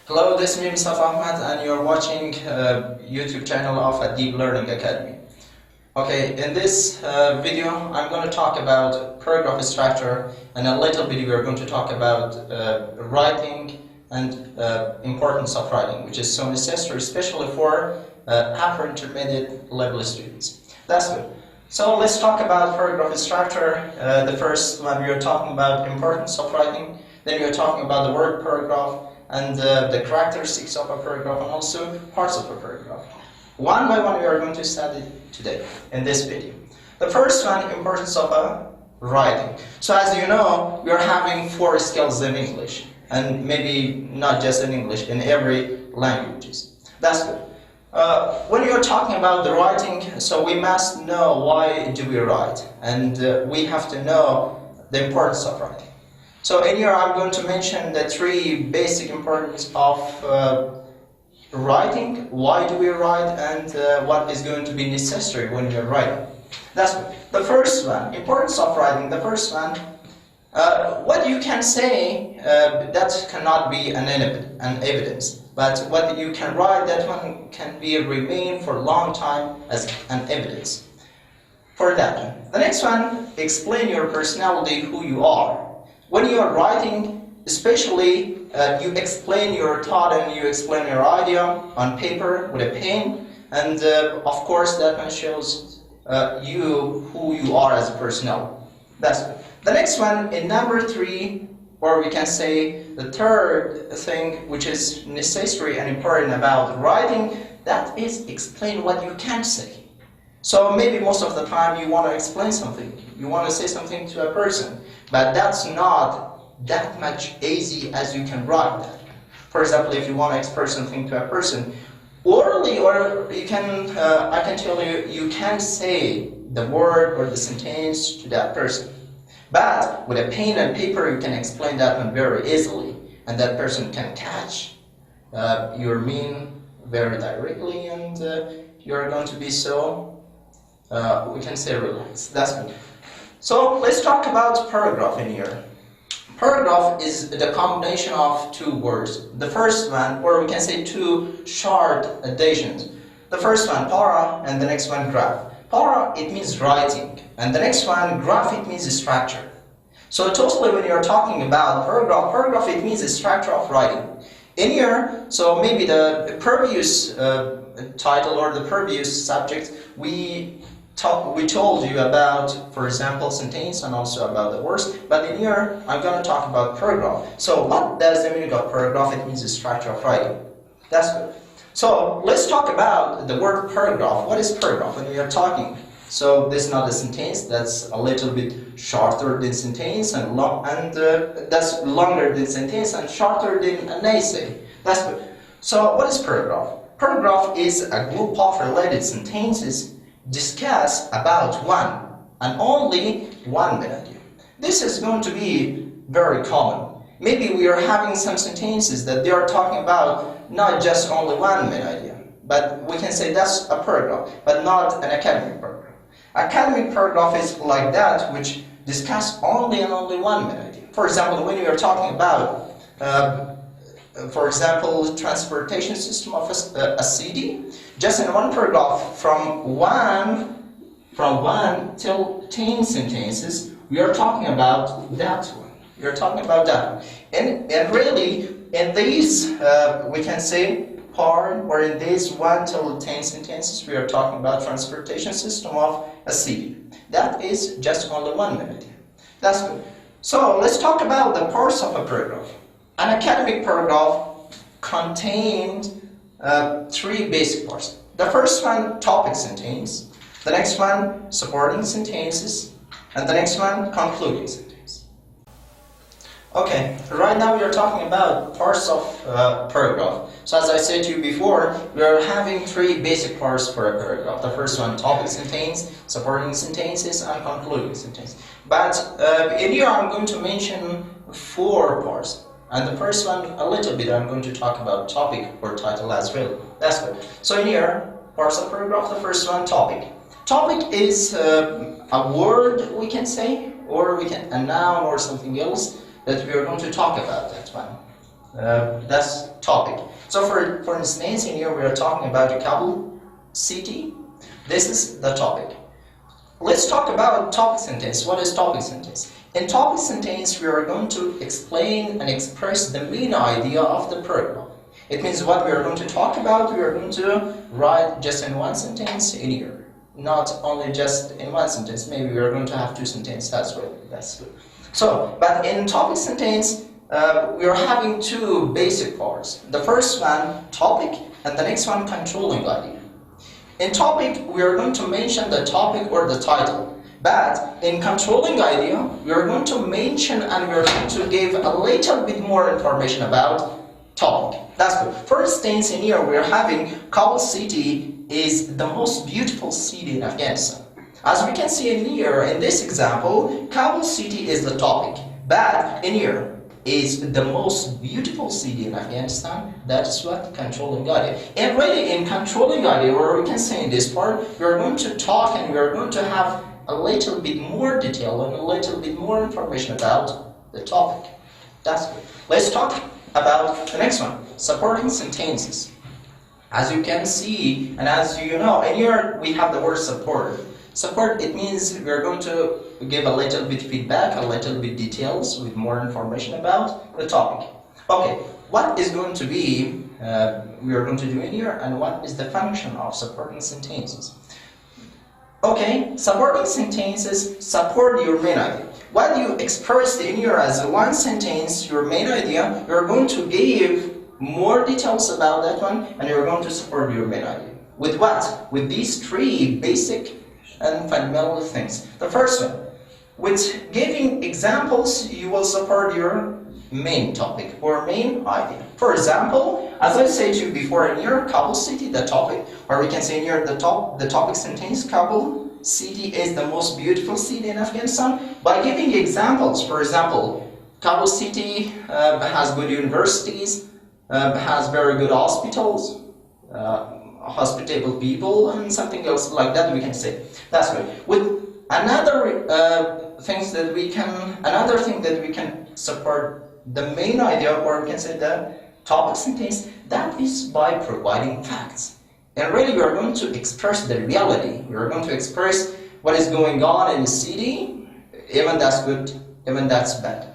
Hello, this is me Mustafa Ahmad and you're watching YouTube channel of a Deep Learning Academy. Okay, in this video I'm going to talk about paragraph structure, and a little bit we are going to talk about writing and importance of writing, which is so necessary especially for upper intermediate level students. That's good. So let's talk about paragraph structure. The first one we are talking about importance of writing, then we are talking about the word paragraph, and the characteristics of a paragraph, and also parts of a paragraph. One by one we are going to study today in this video. The first one, importance of writing. So as you know, we are having 4 skills in English, and maybe not just in English, in every languages. That's good. When you're talking about the writing, so we must know why do we write, and we have to know the importance of writing. So in here I'm going to mention the 3 basic importance of writing, why do we write, and what is going to be necessary when you're writing. That's the first one, importance of writing. The first one, what you can say, that cannot be an evidence, but what you can write, that one can be remain for a long time as an evidence. For that, the next one, explain your personality, who you are. When you are writing, especially, you explain your thought and you explain your idea on paper with a pen, and of course that one shows you who you are as a personality. That's good. The next one, in number 3, or we can say the third thing which is necessary and important about writing, that is explain what you can say. So maybe most of the time you want to explain something, you want to say something to a person, but that's not that much easy as you can write that. For example, if you want to express something to a person orally, or you can, I can tell you, you can say the word or the sentence to that person. But with a pen and paper, you can explain that one very easily, and that person can catch your meaning very directly, and you're going to be so, we can say, relaxed. That's good. So let's talk about paragraph in here. Paragraph is the combination of 2 words. The first one, or we can say 2 short additions. The first one, para, and the next one, graph. Para, it means writing, and the next one, graph, it means structure. So totally when you're talking about paragraph, it means a structure of writing. In here, so maybe the previous title or the previous subject, we told you about, for example, sentence and also about the words, but in here I'm going to talk about paragraph. So what does the meaning of paragraph? It means the structure of writing. That's good. So let's talk about the word paragraph. What is paragraph when we are talking? So this is not a sentence, that's a little bit shorter than sentence, and that's longer than sentence and shorter than an essay. That's good. So what is paragraph? Paragraph is a group of related sentences discuss about one and only one main idea. This is going to be very common. Maybe we are having some sentences that they are talking about not just only one main idea, but we can say that's a paragraph, but not an academic paragraph. Academic paragraph is like that, which discuss only and only one main idea. For example, when we are talking about for example, transportation system of a city, just in one paragraph, from one till 10 sentences, we are talking about that one. We are talking about that one. And really, in these, we can say part, or in these 1 till 10 sentences, we are talking about transportation system of a city. That is just only one minute. That's good. So let's talk about the parts of a paragraph. An academic paragraph contained 3 basic parts. The first one, topic sentence. The next one, supporting sentences. And the next one, concluding sentence. Okay, right now we are talking about parts of paragraph. So as I said to you before, we are having 3 basic parts for a paragraph. The first one, topic sentence, supporting sentences, and concluding sentence. But in here I'm going to mention 4 parts. And the first one, a little bit, I'm going to talk about topic or title as well. That's good. So in here, parts of paragraph, the first one, topic. Topic is a word, we can say, or we can a noun or something else that we are going to talk about that one. That's topic. So for instance, in here we are talking about the Kabul city. This is the topic. Let's talk about topic sentence. What is topic sentence? In topic sentence, we are going to explain and express the main idea of the program. It means what we are going to talk about, we are going to write just in one sentence in here. Not only just in one sentence, maybe we are going to have two sentences, that's good. So, but in topic sentence, we are having two basic parts. The first one, topic, and the next one, controlling idea. In topic, we are going to mention the topic or the title. But in controlling idea, we are going to mention and we are going to give a little bit more information about topic. That's good. For instance, in here we are having Kabul city is the most beautiful city in Afghanistan. As we can see in here, in this example, Kabul city is the topic. But in here is the most beautiful city in Afghanistan. That is what controlling idea. And really in controlling idea, or we can say in this part, we are going to talk and we are going to have a little bit more detail and a little bit more information about the topic. That's good. Let's talk about the next one, supporting sentences. As you can see, and as you know, in here we have the word support. Support, it means we are going to give a little bit feedback, a little bit details with more information about the topic. Okay, what is going to be, we are going to do in here, and what is the function of supporting sentences? Okay, supporting sentences support your main idea. What you expressed in here as one sentence, your main idea, you're going to give more details about that one, and you're going to support your main idea. With what? With these three basic and fundamental things. The first one, with giving examples, you will support your main topic or main idea. For example, as I said to you before in here, Kabul city, the topic, or we can say in here the topic sentence, Kabul city is the most beautiful city in Afghanistan. By giving examples, for example, Kabul city has good universities, has very good hospitals, hospitable people, and something else like that we can say. That's good. With another thing that we can support the main idea, or we can say the topic sentence, that is by providing facts. And really we are going to express the reality. We are going to express what is going on in the city, even that's good, even that's bad.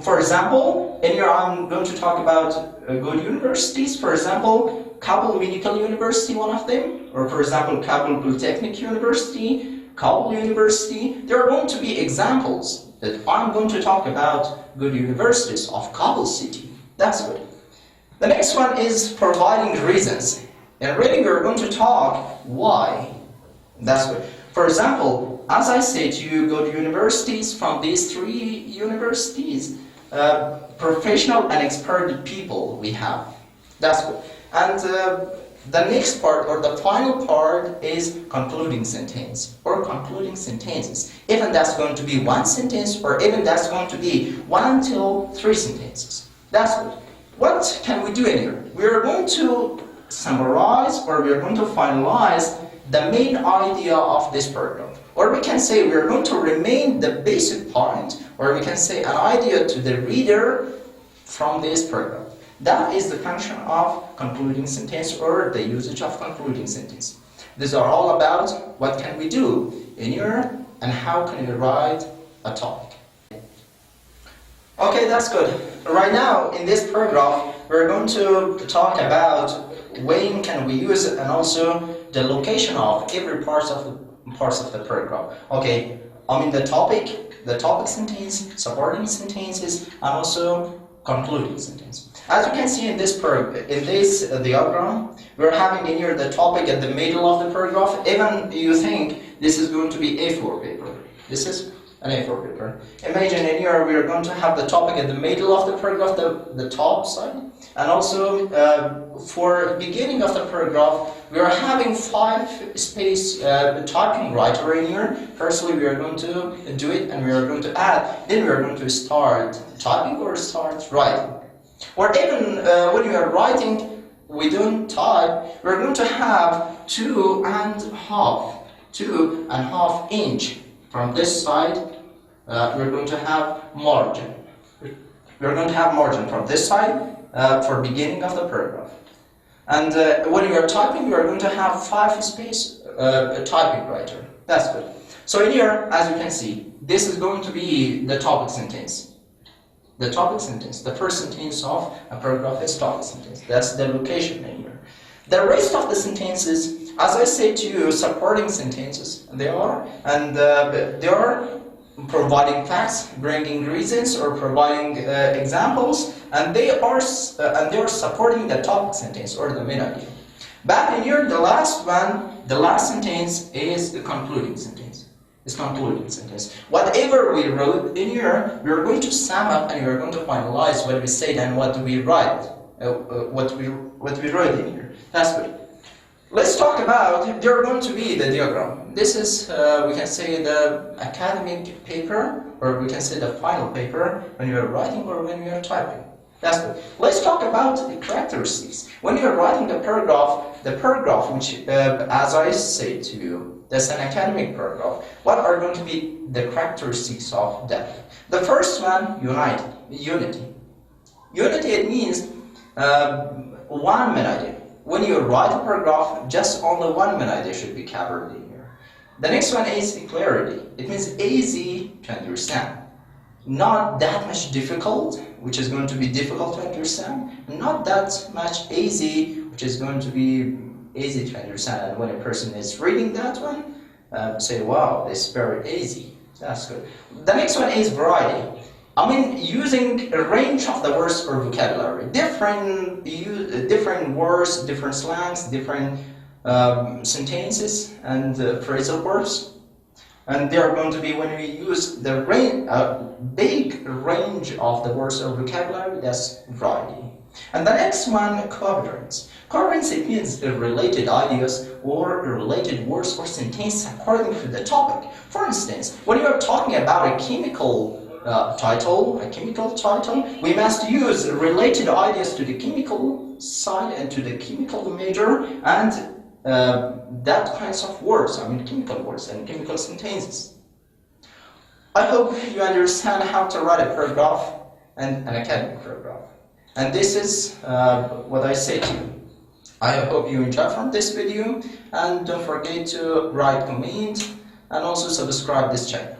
For example, in here I'm going to talk about good universities. For example, Kabul Medical University, one of them, or for example, Kabul Polytechnic University, Kabul University. There are going to be examples that I'm going to talk about good universities of Kabul city. That's good. The next one is providing reasons. And really we're going to talk why. That's good. For example, as I said to you, go to universities. From these three universities, professional and expert people we have. That's good. And the next part, or the final part, is concluding sentence or concluding sentences. Even that's going to be one sentence, or even that's going to be 1 till 3 sentences. That's good. What can we do in here? We are going to summarize, or we are going to finalize the main idea of this program. Or we can say we are going to remain the basic point, or we can say an idea to the reader from this program. That is the function of concluding sentence, or the usage of concluding sentence. These are all about what can we do in here and how can we write a topic. Okay, that's good. Right now in this program we're going to talk about when can we use it, and also the location of every parts of the program. Okay, I mean the topic sentence, supporting sentences, and also concluding sentence. As you can see in this diagram, we're having in here the topic at the middle of the paragraph. Even you think this is going to be A4 paper. This is an A4 paper. Imagine in here we are going to have the topic at the middle of the paragraph, the top side, and also for beginning of the paragraph we are having 5 space typing writer in here. Firstly we are going to do it and we are going to add, then we are going to start typing or start writing. Or even when you are writing, we don't type, we're going to have 2.5 inch from this side. We're going to have margin. We're going to have margin from this side for beginning of the paragraph. And when you are typing, you are going to have 5 space typing writer. That's good. So in here, as you can see, this is going to be the topic sentence. The topic sentence, the first sentence of a paragraph is topic sentence. That's the location in here. The rest of the sentences, as I said to you, supporting sentences. They are, and they are providing facts, bringing reasons, or providing examples, and they are supporting the topic sentence or the main idea. Back in here, the last one, the last sentence is the concluding sentence. It's concluding sentence. Whatever we wrote in here, we are going to sum up and we are going to finalize what we said and what we write, what we wrote in here. That's good. Let's talk about, there are going to be the diagram. This is, we can say, the academic paper, or we can say the final paper when you are writing or when you are typing. That's good. Let's talk about the characteristics. When you are writing the paragraph which, as I say to you, that's an academic paragraph. What are going to be the characteristics of that? The first one, unity. Unity, it means one main idea. When you write a paragraph, just only one main idea should be covered in here. The next one is clarity. It means easy to understand. Not that much difficult, which is going to be difficult to understand. Not that much easy, which is going to be easy to understand. And when a person is reading that one, say, wow, this is very easy. That's good. The next one is variety. I mean, using a range of the words or vocabulary, different words, different slangs, different sentences and phrasal words, and they are going to be when we use the big range of the words or vocabulary. That's variety. And the next one, coherence. Coherence, it means related ideas or related words or sentences according to the topic. For instance, when you are talking about a chemical title, we must use related ideas to the chemical side and to the chemical major and that kinds of words, I mean chemical words and chemical sentences. I hope you understand how to write a paragraph and an academic paragraph. And this is what I say to you. I hope you enjoyed from this video, and don't forget to write, comment, and also subscribe this channel.